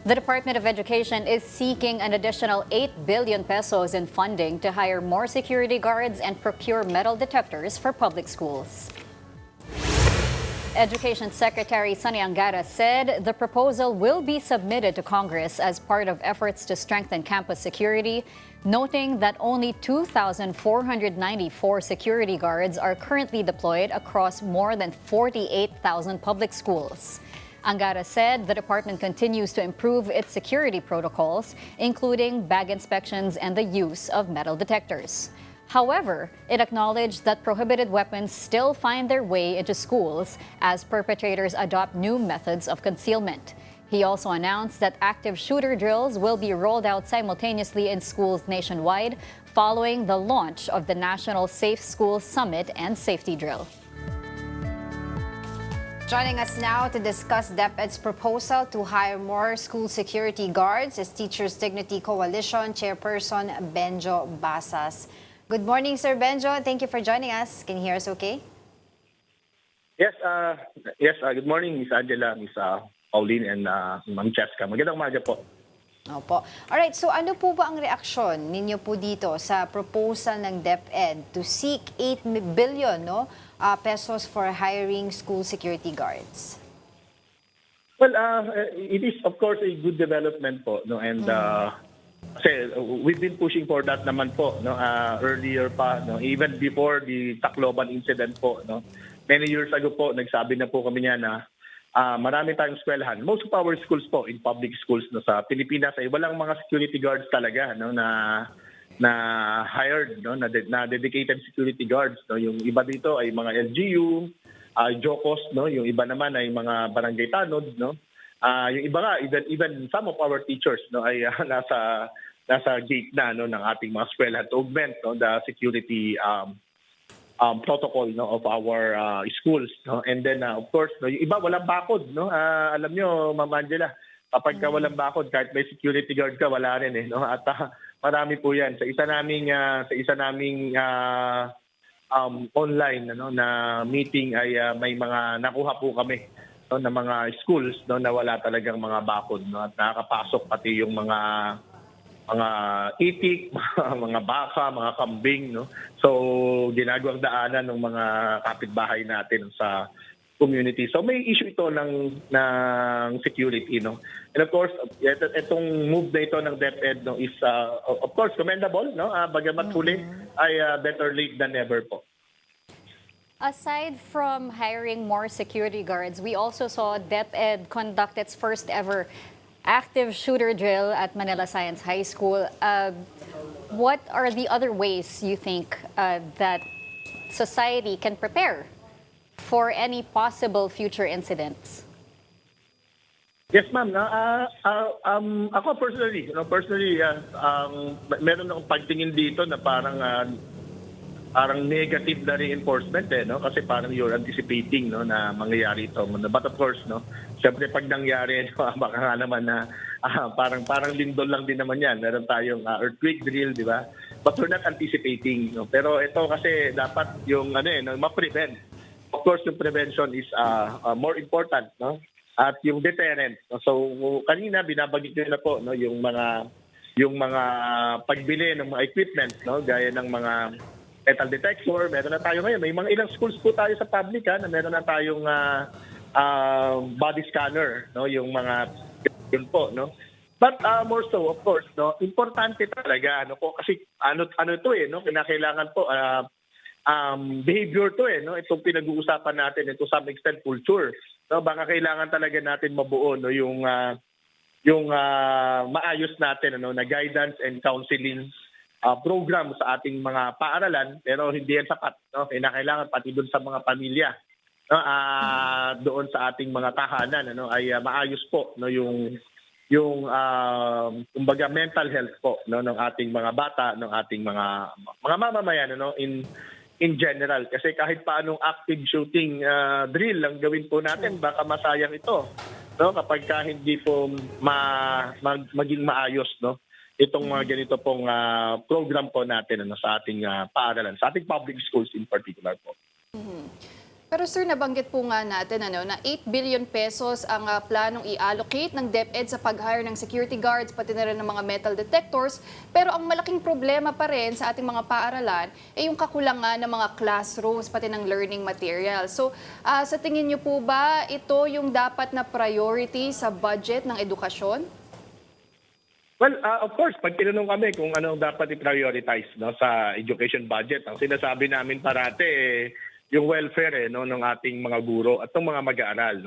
The Department of Education is seeking an additional 8 billion pesos in funding to hire more security guards and procure metal detectors for public schools. Education Secretary Sonny Angara said the proposal will be submitted to Congress as part of efforts to strengthen campus security, noting that only 2,494 security guards are currently deployed across more than 48,000 public schools. Angara said the department continues to improve its security protocols, including bag inspections and the use of metal detectors. However, it acknowledged that prohibited weapons still find their way into schools as perpetrators adopt new methods of concealment. He also announced that active shooter drills will be rolled out simultaneously in schools nationwide following the launch of the National Safe Schools Summit and Safety Drill. Joining us now to discuss DepEd's proposal to hire more school security guards is Teachers Dignity Coalition Chairperson Benjo Basas. Good morning, Sir Benjo. Thank you for joining us. Can you hear us okay? Yes, good morning, Miss Angela, Miss Pauline, and Ma'am Cheska. Magandang umaga po. Opo. Alright, so ano po ba ang reaksyon ninyo po dito sa proposal ng DepEd to seek 8 billion pesos for hiring school security guards? Well, it is of course a good development po, no, and kasi we've been pushing for that naman po, no, earlier pa, no, even before the Tacloban incident po, no. Many years ago po, nagsabi na po kami niya na marami tayong eskwelahan. Most of our schools po, in public schools no, sa Pilipinas, ay walang mga security guards talaga, no, na hired, no, na dedicated security guards, no. Yung iba dito ay mga LGU, JOCOS, no, yung iba naman ay mga barangay tanod, no. Yung iba nga, even some of our teachers, no, ay nasa gate na, no, ng ating mga eskwelahan to augment, no, the security protocol, no, of our schools, no. And then of course, no, yung iba walang bakod, no. Alam nyo, Ma'am Angela, kapag ka walang bakod, kahit may security guard ka, wala rin, no. At marami po 'yan sa isa naming online, no, na meeting ay may mga nakuha po kami, no, na mga schools, no, na wala talagang mga bakod, no, at nakakapasok pati yung mga itik, mga baka, mga kambing, no. So ginagawang daanan ng mga kapitbahay natin sa community. So may issue ito ng security, no. And of course, itong move na ito ng DepEd, no, is of course commendable, no. Bagamat huli ay better late than never po. Aside from hiring more security guards, we also saw DepEd conduct its first ever active shooter drill at Manila Science High School. What are the other ways you think that society can prepare for any possible future incidents? Yes, ma'am. Ako personally, meron akong pagtingin dito na parang negative na reinforcement, no? Kasi parang you're anticipating, no, na mangyayari ito. But of course, no, siyempre pag nangyari, no, baka nga naman na parang lindol lang din naman yan. Meron tayong earthquake drill, di ba? But we're not anticipating, no? Pero ito kasi dapat yung no, ma-prevent. Of course, yung prevention is more important, no? At yung deterrent. No? So kanina binabagit nyo na po, no, yung mga pagbili ng mga equipment, no, gaya ng mga metal detector, meron na tayo ngayon. May mga ilang schools po tayo sa public na meron na tayong body scanner, no, yung mga yun po, no. But more so, of course, no, importante talaga, no po, kasi ano ito no, kinakailangan po behavior to, no. Itong pinag-uusapan natin, to some extent culture, no. Baka kailangan talaga natin mabuo, no, yung maayos natin, ano, na guidance and counseling program sa ating mga paaralan, pero hindi yan sapat, no. Kailangan pati doon sa mga pamilya, no, doon sa ating mga tahanan, ano, ay maayos po, no, yung kumbaga mental health po, no, ng ating mga bata, ng ating mga mamamayan, no, in general. Kasi kahit paanong active shooting drill lang gawin po natin, baka masayang ito, no, kapag hindi po maging maayos, no, itong mga ganito pong program po natin, ano, sa ating paaralan, sa ating public schools in particular po. Pero sir, nabanggit po nga natin na 8 billion pesos ang planong i-allocate ng DepEd sa pag-hire ng security guards, pati na rin ng mga metal detectors. Pero ang malaking problema pa rin sa ating mga paaralan ay yung kakulangan ng mga classrooms, pati ng learning material. So sa tingin niyo po ba ito yung dapat na priority sa budget ng edukasyon? Well, of course, pag tinanong kami kung anong dapat i-prioritize sa education budget, ang sinasabi namin parate yung welfare ng ating mga guro at ng mga mag-aaral.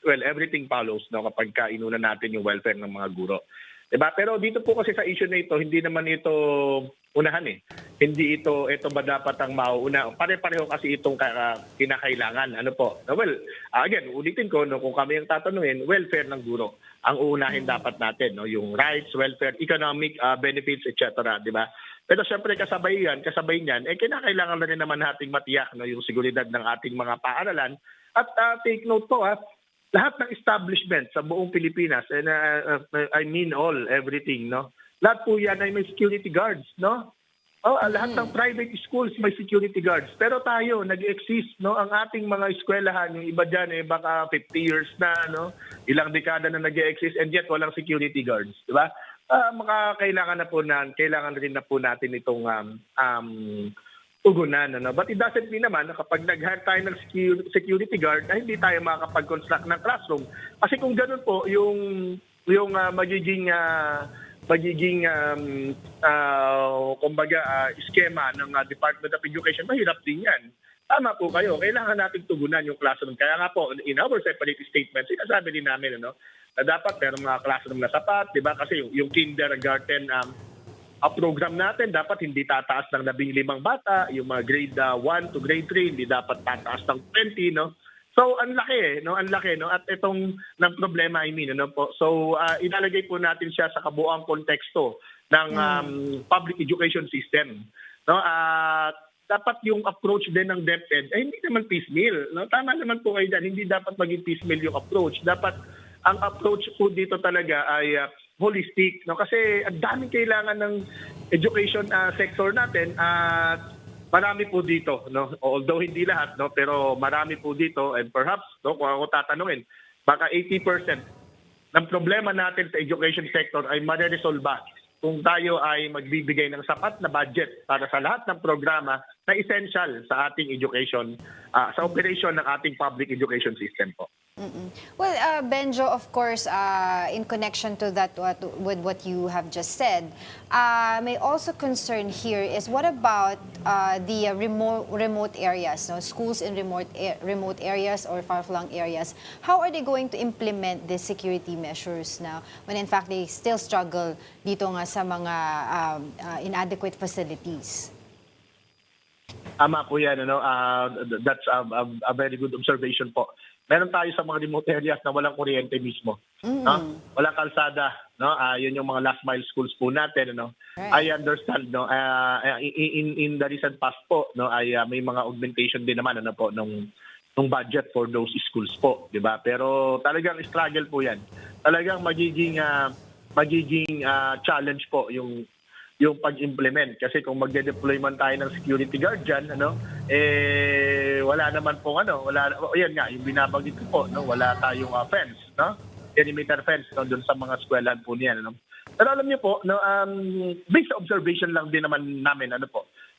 Well, everything follows kapag inuna natin yung welfare ng mga guro. Diba? Pero dito po kasi sa issue na ito, hindi naman ito unahan eh. Hindi ito ba dapat ang mauuna. Pare-pareho kasi itong kinakailangan. Ano po? Well, again, ulitin ko, kung kami ang tatanungin, welfare ng guro ang uunahin dapat natin. Yung rights, welfare, economic benefits, etc. Diba? Pero syempre kasabay niyan, kinakailangan na rin naman nating matiyak yung seguridad ng ating mga paaralan. At take note po, lahat ng establishment sa buong Pilipinas, and I mean everything, lahat po yan ay may security guards, lahat ng private schools may security guards. Pero tayo, nag-exist, ang ating mga eskwelahan, yung iba dyan, baka 50 years na, ilang dekada na nag-exist, and yet walang security guards, di ba? Kailangan rin na po natin itong tugunan. But it doesn't mean naman na kapag nag-hire tayo ng security guard, ay hindi tayo makakapag-construct ng classroom. Kasi kung gano'n po, yung magiging skema ng Department of Education, mahirap din yan. Tama po kayo. Kailangan natin tugunan yung classroom. Kaya nga po, in our separate statements, sinasabi din namin na dapat meron mga classroom na sapat, di ba? Kasi yung kindergarten program natin, dapat hindi tataas ng 15 bata. Yung mga grade 1 to grade 3, hindi dapat tataas ng 20, So, ang laki, Ang laki, At itong ng problema, po. So, ilalagay po natin siya sa kabuuang konteksto ng public education system, dapat yung approach din ng DepEd ay hindi naman piecemeal. Tama naman po kayo dyan, hindi dapat maging piecemeal yung approach. Dapat ang approach po dito talaga ay holistic. Kasi ang daming kailangan ng education sector natin at marami po dito. Although hindi lahat, pero marami po dito and perhaps kung ako tatanungin, baka 80% ng problema natin sa education sector ay mareresolba kung tayo ay magbibigay ng sapat na budget para sa lahat ng programa na essential sa ating education, sa operation ng ating public education system po. Well, Benjo, of course, in connection to that, with what you have just said, may also concern here is what about the remote areas, schools in remote areas or far-flung areas? How are they going to implement the security measures now when in fact they still struggle dito nga sa mga inadequate facilities? Tama po yan. That's a very good observation po. Meron tayo sa mga remote areas na walang kuryente mismo. Walang kalsada. Yun yung mga last mile schools po natin. Right. I understand. In the recent past po, ay may mga augmentation din naman nung budget for those schools po. Diba? Pero talagang struggle po yan. Talagang magiging challenge po yung pag-implement. Kasi kung magde-deploy man tayo ng security guard dyan, wala naman pong yan nga, yung binabanggit ko po, wala tayong fence, perimeter fence doon sa mga eskwelahan po niyan. Pero alam niyo po, based observation lang din naman namin,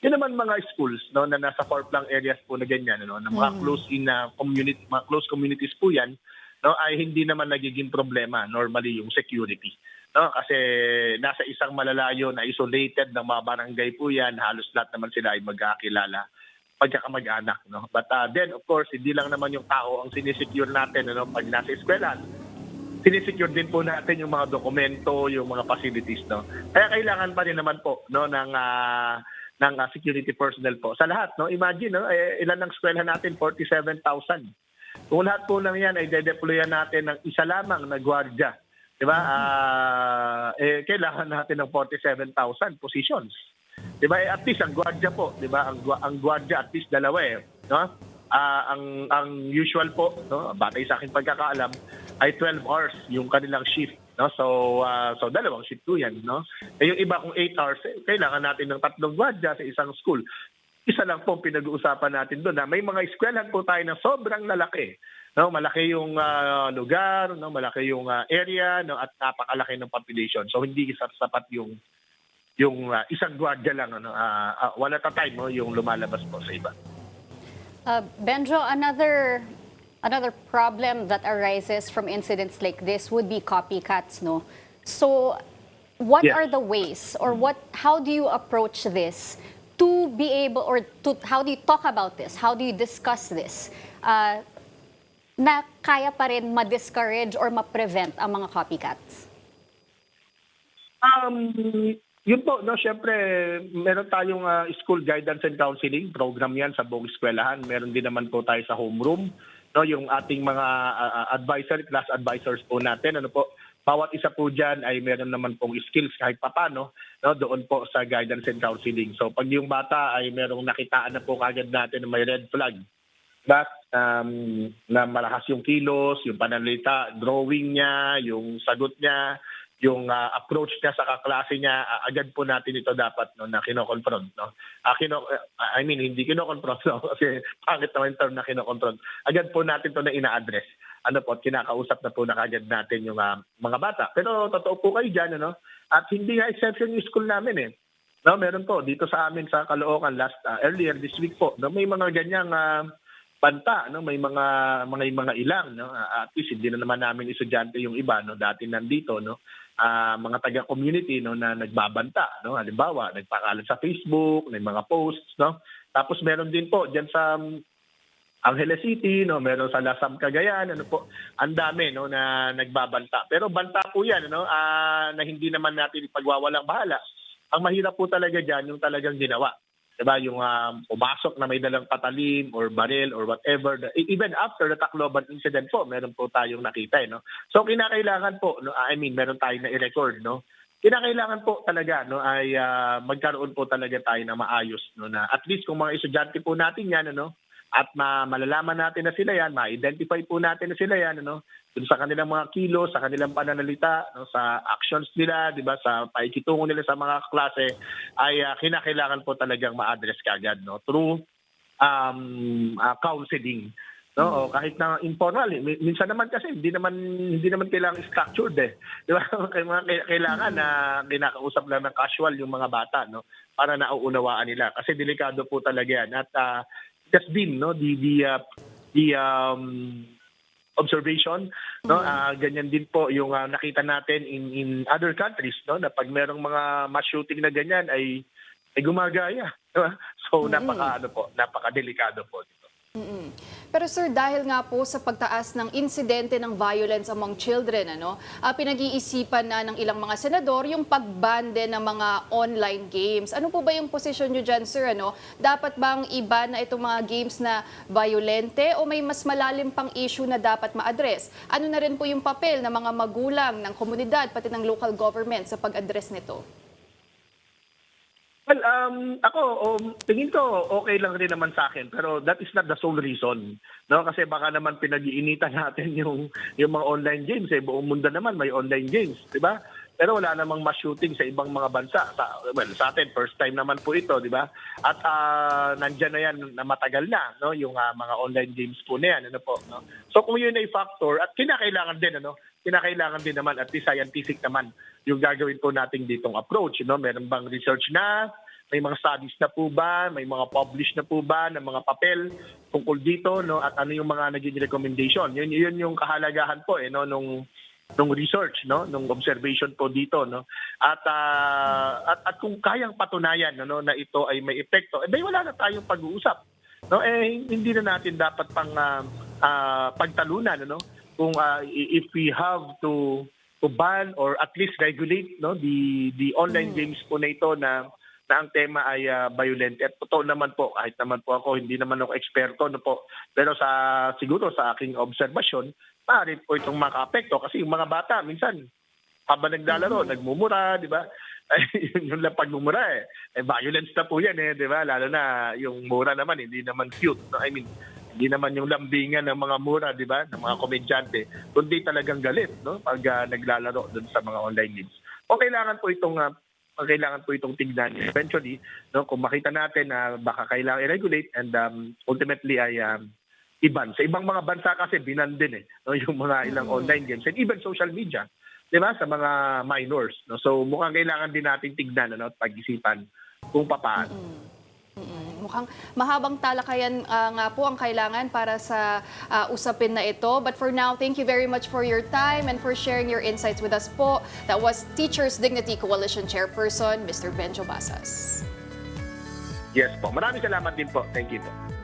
yun naman mga schools na nasa far-flung areas po na ganyan, na mga close communities po yan, ay hindi naman nagiging problema normally yung security. Kasi nasa isang malalayo na isolated ng mga barangay po yan, halos lahat naman sila ay magkakilala, pagkakamag-anak. But then, of course, hindi lang naman yung tao ang sinisecure natin pag nasa eskwelahan. Sinisecure din po natin yung mga dokumento, yung mga facilities. Kaya kailangan pa rin naman po ng security personnel po. Sa lahat, imagine, ilan ang eskwelahan natin? 47,000. Kung lahat po ng yan ay de-deployan natin ng isa lamang na gwardiya, diba? Kailangan natin ng 47,000 positions. Diba? At least ang gwardiya po, diba? Ang gwardiya at least dalawa ang usual po, batay sa aking pagkakaalam, ay 12 hours yung kanilang shift. So dalawang shift po yan. Yung iba kung 8 hours, kailangan natin ng 3 gwardiya sa isang school. isa lang po ang pinag-uusapan natin doon na may mga eskwelahan po tayo na sobrang lalaki. No, malaki yung lugar, no, malaki yung area, no, at napakalaki ng population. So hindi sapat yung isang gwardiya lang one at a time, no, yung lumalabas po sa iba. Benjo, another problem that arises from incidents like this would be copycats, no? So, what Yes. are the ways or how do you approach this to be able how do you talk about this? How do you discuss this? Na kaya pa rin ma-discourage or ma-prevent ang mga copycats? Yun po, no, syempre, meron tayong school guidance and counseling program yan sa buong eskwelahan. Meron din naman po tayo sa homeroom, no, yung ating mga class advisors po natin, ano po, bawat isa po dyan ay meron naman pong skills kahit papano, no, doon po sa guidance and counseling. So pag yung bata ay merong nakitaan na po kagad natin na may red flag, na malakas yung kilos, yung pananalita, drawing niya, yung sagot niya, yung approach niya sa kaklase niya, agad po natin ito dapat, no, na kino-confront, no. Hindi kino-confront, no, kasi pangit naman yung term na kino-confront. Agad po natin ito na ina-address. Ano po, kinakausap na po na kagad natin yung mga bata. Pero totoo po kayo dyan, ano, at hindi nga exception yung school namin, eh. No, meron po dito sa amin sa Caloocan earlier this week po, no, may mga ganyang banta, no, may mga ilang, no, at least hindi na naman namin estudyante yung iba, no, dati nandito, no, mga taga-community, no, na nagbabanta, no, halimbawa nagpakalat sa Facebook, may mga posts, no, tapos meron din po diyan sa Angeles City, no, meron sa Lasam Cagayan, ano po, ang dami, no, na nagbabanta. Pero banta po 'yan, no, na hindi naman natin ipagwawalang bahala. Ang mahirap po talaga diyan yung talagang ginawa. Diba, yung pumasok na may dalang patalim or baril or whatever. Even after the Tacloban incident po, meron po tayong nakita, no. So kinakailangan po, no, meron tayong na i-record, no. Kinakailangan po talaga, no, ay magkaroon po talaga tayo na maayos, no, na at least kung mga estudyante po natin 'yan, ano, at malalaman natin na sila yan, ma-identify po natin na sila yan, ano, dun sa kanilang mga kilos, sa kanilang pananalita, no, sa actions nila, di ba, sa paikitungo nila sa mga klase, ay kinakailangan po talagang ma-address kaagad, no, through counseling. No, o kahit na informal, minsan naman kasi hindi naman kailangan structured, eh. Di ba? Kailangan na kinakausap lang ng casual yung mga bata, no, para nauunawaan nila kasi delikado po talaga yan. At just din, no, the observation, no, ganyan din po yung nakita natin in other countries, no, na pag merong mga mass shooting na ganyan ay gumagaya, diba? So napaka-delikado po dito. Pero sir, dahil nga po sa pagtaas ng insidente ng violence among children, pinag-iisipan na ng ilang mga senador yung pag-ban din ng mga online games. Ano po ba yung posisyon nyo dyan, sir? Dapat bang iba na itong mga games na violente o may mas malalim pang issue na dapat ma-address? Ano na rin po yung papel ng mga magulang, ng komunidad, pati ng local government sa pag-address nito? Well, tingin ko okay lang rin naman sa akin, pero that is not the sole reason, no? Kasi baka naman pinag-iinitan natin yung mga online games, eh. Buong mundo naman may online games, di ba? Pero wala namang mass shooting sa ibang mga bansa. Sa atin, first time naman po ito, di ba? At nandyan na yan na matagal na, no, yung mga online games po na yan, ano po, no? So kung yun ay factor, at kinakailangan din naman at least scientific naman yung gagawin po natin ditong approach, no? Meron bang research na? May mga studies na po ba? May mga published na po ba ng mga papel tungkol dito, no? At ano yung mga naging recommendation? Yun yung kahalagahan po, no, nung research, no, nung observation po dito, no. At kung kayang patunayan, no, na ito ay may epekto, wala na tayong pag-uusap, no. Hindi na natin dapat pang pagtalunan, no, kung if we have to ban or at least regulate, no, the online games po na ito na ang tema ay violent. At totoo naman po, kahit naman po ako, hindi naman ako eksperto, no po, pero siguro sa aking obserbasyon, maaari po itong makaapekto kasi yung mga bata minsan habang naglalaro, nagmumura, di ba? Yung lang pagmumura, violence na po yan, di ba? Lalo na yung mura naman, hindi naman cute, no? Hindi naman yung lambingan ng mga mura, di ba, ng mga komedyante, kundi talagang galit, no, pag naglalaro dun sa mga online games. O kailangan po itong ang kailangan po itong tignan. Eventually, no, kung makita natin na baka kailangan i-regulate and ultimately ay iban. Sa ibang mga bansa kasi binan din no, yung mga ilang online games and even social media, 'di ba, sa mga minors. No? So mukhang kailangan din natin tignan at pag-isipan kung papaano. Mukhang mahabang talakayan nga po ang kailangan para sa usapin na ito. But for now, thank you very much for your time and for sharing your insights with us po. That was Teachers Dignity Coalition Chairperson, Mr. Benjo Basas. Yes po. Maraming salamat din po. Thank you po.